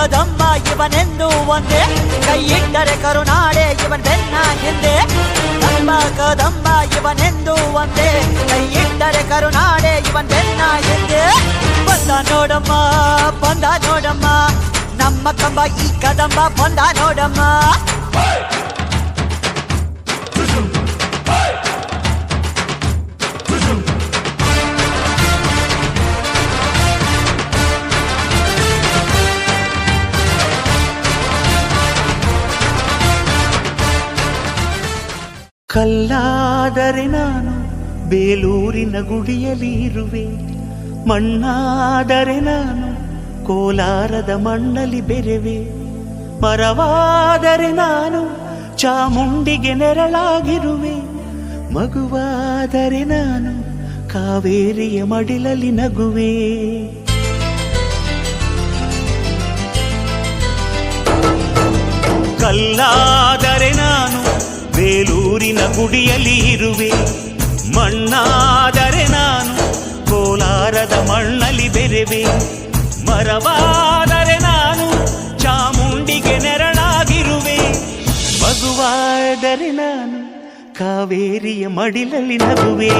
ಕದಂಬ ಇವನೆಂದು ಒಂದೇ, ಕೈ ಇಟ್ಟರೆ ಕರುನಾಡೆ ಇವನ್ ಬೆನ್ನ ಹಿಂದೆ. ಕಂಬ ಕದಂಬ ಇವನೆಂದು ಒಂದೇ, ಕೈ ಇಟ್ಟರೆ ಕರುನಾಡೆ ಇವನ್ ಬೆನ್ನ ಹಿಂದೆ. ಬಂದ ನೋಡಮ್ಮ ಬಂದ ನೋಡಮ್ಮ, ನಮ್ಮ ಕಂಬ ಈ ಕದಂಬ ಬಂದ ನೋಡಮ್ಮ. ಕಲ್ಲಾದರೆ ನಾನು ಬೇಲೂರಿನ ಗುಡಿಯಲ್ಲಿ ಇರುವೆ, ಮಣ್ಣಾದರೆ ನಾನು ಕೋಲಾರದ ಮಣ್ಣಲ್ಲಿ ಬೆರೆವೆ. ಮರವಾದರೆ ನಾನು ಚಾಮುಂಡಿಗೆ ನೆರಳಾಗಿರುವೆ, ಮಗುವಾದರೆ ನಾನು ಕಾವೇರಿಯ ಮಡಿಲಲ್ಲಿ ನಗುವೆ. ಕಲ್ಲಾದರೆ ನಾನು ಬೇಲೂರಿನ ಗುಡಿಯಲ್ಲಿ ಇರುವೆ, ಮಣ್ಣಾದರೆ ನಾನು ಕೋಲಾರದ ಮಣ್ಣಲ್ಲಿ ಬೆರೆವೆ. ಮರವಾದರೆ ನಾನು ಚಾಮುಂಡಿಗೆ ನೆರಳಾಗಿರುವೆ, ಮಗುವಾದರೆ ನಾನು ಕಾವೇರಿಯ ಮಡಿಲಲ್ಲಿ ನಗುವೆ.